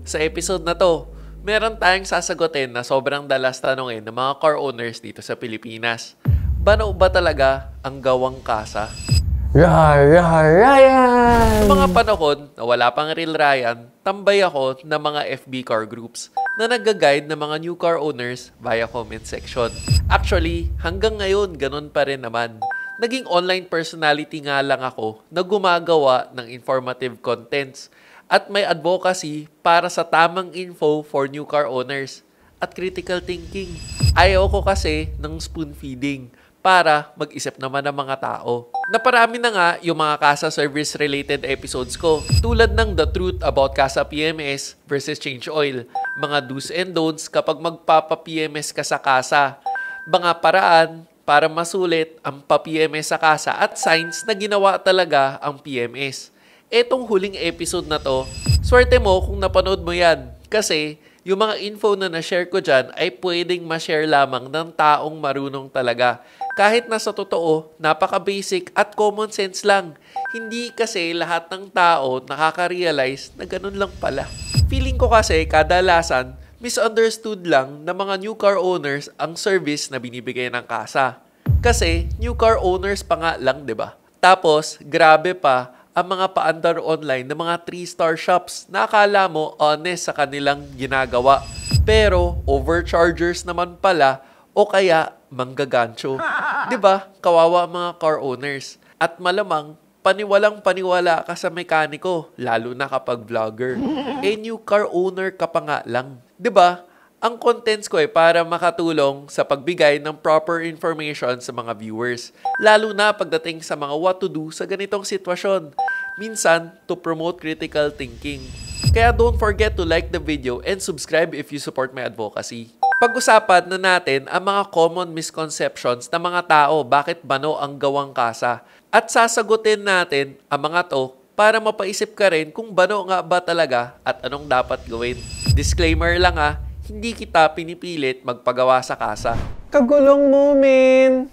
Sa episode na to, meron tayong sasagutin na sobrang dalas tanongin ng mga car owners dito sa Pilipinas. Bano ba talaga ang gawang kasa? Sa mga panahon na wala pang Real Ryan, tambay ako ng mga FB car groups na nag-guide ng mga new car owners via comment section. Actually, hanggang ngayon, ganun pa rin naman. Naging online personality nga lang ako na gumagawa ng informative contents at may advocacy para sa tamang info for new car owners at critical thinking. Ayaw ko kasi ng spoon feeding para mag-isip naman ng mga tao. Naparami na nga yung mga Kasa service related episodes ko, tulad ng The Truth About Kasa PMS versus Change Oil, mga do's and don'ts kapag magpapa-PMS ka sa Kasa, mga paraan para masulit ang pa-PMS sa Kasa at signs na ginawa talaga ang PMS. Etong huling episode na to, swerte mo kung napanood mo yan kasi yung mga info na na-share ko dyan ay pwedeng ma-share lamang ng taong marunong talaga. Kahit na sa totoo, napaka-basic at common sense lang. Hindi kasi lahat ng tao nakaka-realize na ganun lang pala. Feeling ko kasi kadalasan, misunderstood lang ng mga new car owners ang service na binibigay ng Kasa. Kasi new car owners pa nga lang, 'di ba? Tapos, grabe pa ang mga paandar online ng mga 3-star shops na akala mo honest sa kanilang ginagawa. Pero overchargers naman pala o kaya manggagancho. 'Di ba? Kawawa ang mga car owners. At malamang paniwalang paniwala ka sa mekaniko, lalo na kapag vlogger. New car owner ka pa nga lang. 'Di ba? Ang contents ko ay para makatulong sa pagbigay ng proper information sa mga viewers, lalo na pagdating sa mga what to do sa ganitong sitwasyon. Minsan, to promote critical thinking. Kaya don't forget to like the video and subscribe if you support my advocacy. Pag-usapan na natin ang mga common misconceptions ng mga tao bakit bano ang gawang Kasa. At sasagutin natin ang mga to para mapaisip ka rin kung bano nga ba talaga at anong dapat gawin. Disclaimer lang hindi kita pinipilit magpagawa sa Kasa. Kagulong mo, men!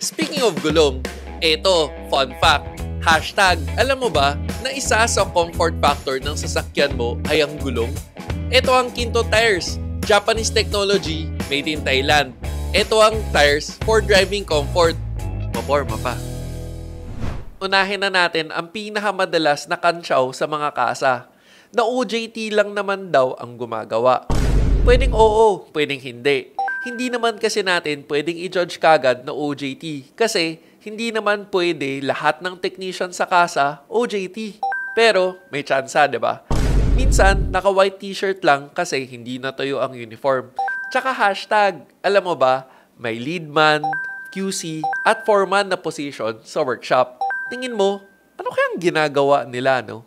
Speaking of gulong, eto, fun fact. Hashtag, alam mo ba na isa sa comfort factor ng sasakyan mo ay ang gulong? Ito ang Kinto Tires, Japanese technology made in Thailand. Ito ang tires for driving comfort. Maporma pa. Unahin na natin ang pinakamadalas na kansyaw sa mga Kasa. Na OJT lang naman daw ang gumagawa. Pwedeng oo, pwedeng hindi. Hindi naman kasi natin pwedeng i-judge kagad na OJT kasi hindi naman pwede lahat ng technician sa Kasa OJT. Pero may tsansa, 'di ba? Minsan, naka-white t-shirt lang kasi hindi natuyo ang uniform. Tsaka hashtag, alam mo ba, may lead man, QC, at foreman na position sa workshop. Tingin mo, ano kayang ginagawa nila, no?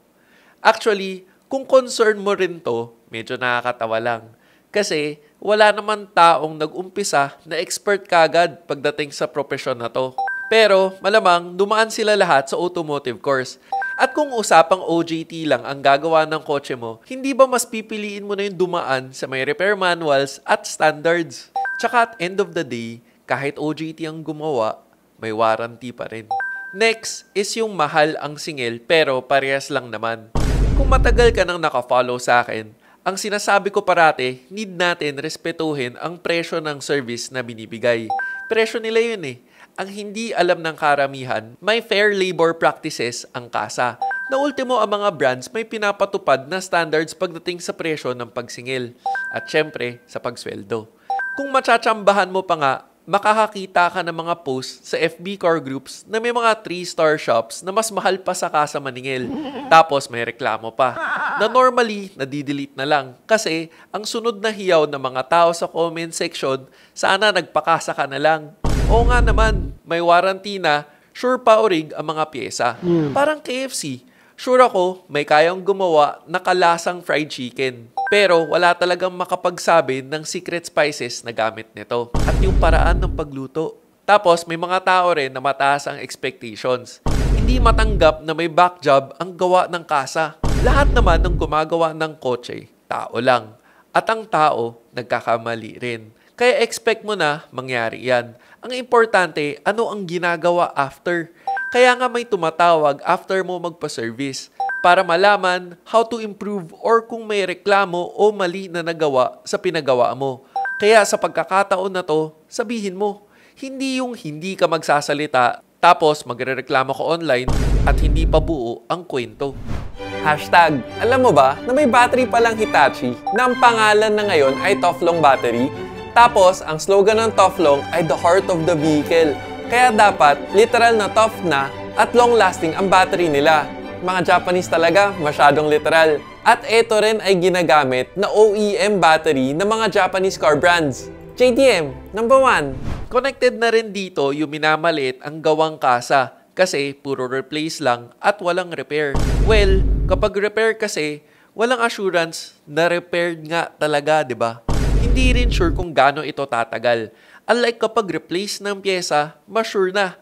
Actually, kung concern mo rin to, medyo nakakatawa lang. Kasi wala naman taong nag-umpisa na expert kagad pagdating sa profesyon na to. Pero malamang dumaan sila lahat sa automotive course. At kung usapang OJT lang ang gagawa ng kotse mo, hindi ba mas pipiliin mo na yung dumaan sa may repair manuals at standards? Tsaka at end of the day, kahit OJT ang gumawa, may warranty pa rin. Next is yung mahal ang singil pero parehas lang naman. Kung matagal ka nang nakafollow sa akin, ang sinasabi ko parate, need natin respetuhin ang presyo ng service na binibigay. Presyo nila yun Ang hindi alam ng karamihan, may fair labor practices ang Kasa. Na ultimo ang mga brands may pinapatupad na standards pagdating sa presyo ng pagsingil. At syempre, sa pagsweldo. Kung matsatsambahan mo pa nga, makakakita ka ng mga posts sa FB car groups na may mga 3-star shops na mas mahal pa sa Kasa maningil. Tapos may reklamo pa. Na normally, nadidelete na lang. Kasi ang sunod na hiyaw ng mga tao sa comment section, sana nagpakasa ka na lang. Oo nga naman, may warranty na, sure pa orig ang mga pyesa. Parang KFC. Sure ako, may kayang gumawa na kalasang fried chicken. Pero wala talagang makapagsabi ng secret spices na gamit nito. At yung paraan ng pagluto. Tapos may mga tao rin na mataas ang expectations. Hindi matanggap na may back job ang gawa ng Kasa. Lahat naman ng gumagawa ng kotse, tao lang. At ang tao, nagkakamali rin. Kaya expect mo na mangyari yan. Ang importante, ano ang ginagawa after? Kaya nga may tumatawag after mo magpa-service para malaman how to improve or kung may reklamo o mali na nagawa sa pinagawa mo. Kaya sa pagkakataon na to, sabihin mo, hindi yung hindi ka magsasalita tapos magrereklamo ka online at hindi pa buo ang kwento. Hashtag, alam mo ba na may battery palang Hitachi na ang pangalan na ngayon ay Toflong Battery? Tapos, ang slogan ng Toflong ay the heart of the vehicle. Kaya dapat, literal na tough na at long-lasting ang battery nila. Mga Japanese talaga, masyadong literal. At ito rin ay ginagamit na OEM battery ng mga Japanese car brands. JDM, number 1. Connected na rin dito yung minamaliit ang gawang kasa kasi puro replace lang at walang repair. Well, kapag repair kasi, walang assurance na repaired nga talaga, di ba? Hindi rin sure kung gaano ito tatagal. Unlike kapag replace ng pyesa, ma-sure na.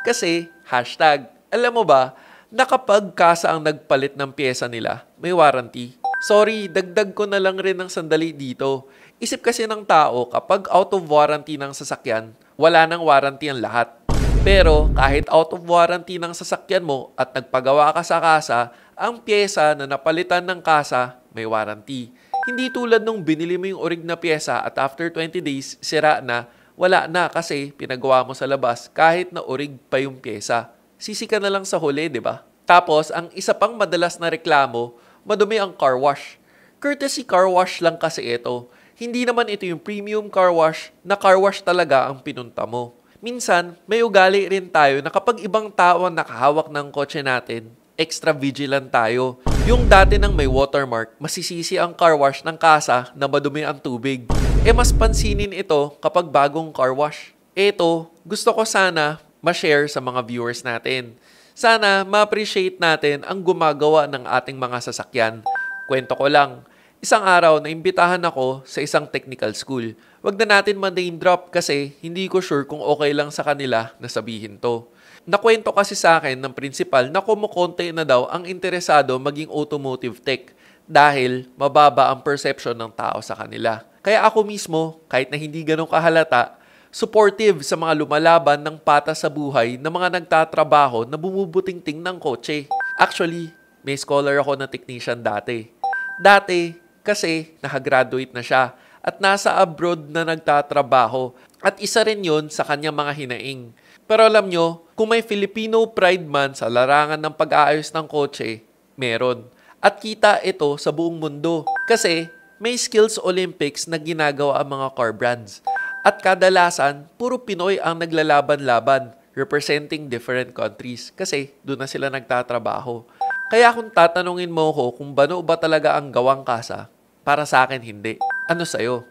Kasi, hashtag, alam mo ba, na kapag kasa ang nagpalit ng pyesa nila, may warranty. Sorry, dagdag ko na lang rin ng sandali dito. Isip kasi ng tao, kapag out of warranty ng sasakyan, wala nang warranty ang lahat. Pero kahit out of warranty ng sasakyan mo at nagpagawa ka sa kasa, ang pyesa na napalitan ng kasa, may warranty. Hindi tulad nung binili mo yung orig na pyesa at after 20 days, sira na, wala na kasi pinagawa mo sa labas kahit na orig pa yung pyesa. Sisi ka na lang sa huli, di ba? Tapos, ang isa pang madalas na reklamo, madumi ang car wash. Courtesy car wash lang kasi ito. Hindi naman ito yung premium car wash na car wash talaga ang pinunta mo. Minsan, may ugali rin tayo na kapag ibang tao ang nakahawak ng kotse natin, extra vigilant tayo. Yung dati nang may watermark, masisisi ang car wash ng kasa na madumi ang tubig. Mas pansinin ito kapag bagong car wash. Ito, gusto ko sana ma-share sa mga viewers natin. Sana ma-appreciate natin ang gumagawa ng ating mga sasakyan. Kwento ko lang, isang araw naimbitahan ako sa isang technical school. Wag na natin ma-name drop kasi hindi ko sure kung okay lang sa kanila na sabihin to. Nakwento kasi sa akin ng principal na kumukonte na daw ang interesado maging automotive tech dahil mababa ang perception ng tao sa kanila. Kaya ako mismo, kahit na hindi ganun kahalata, supportive sa mga lumalaban ng patas sa buhay ng mga nagtatrabaho na bumubuting-ting ng kotse. Actually, may scholar ako na technician dati. Dati, kasi nakagraduate na siya at nasa abroad na nagtatrabaho at isa rin yun sa kanyang mga hinaing. Pero alam nyo, kung may Filipino pride man sa larangan ng pag-aayos ng kotse, meron. At kita ito sa buong mundo kasi may Skills Olympics na ginagawa ang mga car brands. At kadalasan, puro Pinoy ang naglalaban-laban, representing different countries kasi doon na sila nagtatrabaho. Kaya kung tatanungin mo ko kung bano ba talaga ang gawang kasa, para sa akin hindi. Ano sa'yo?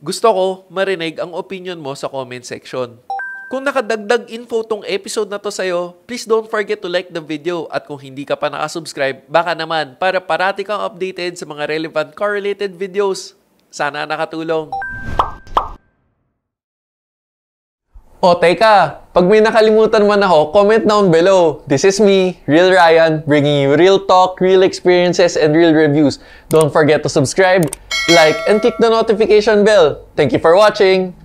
Gusto ko marinig ang opinion mo sa comment section. Kung nakadagdag info tong episode na to sa'yo, please don't forget to like the video at kung hindi ka pa nakasubscribe, baka naman para parati kang updated sa mga relevant car-related videos. Sana nakatulong. O teka, pag may nakalimutan man ako, comment down below. This is me, Real Ryan, bringing you real talk, real experiences, and real reviews. Don't forget to subscribe, like, and click the notification bell. Thank you for watching.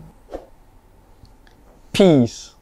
Peace.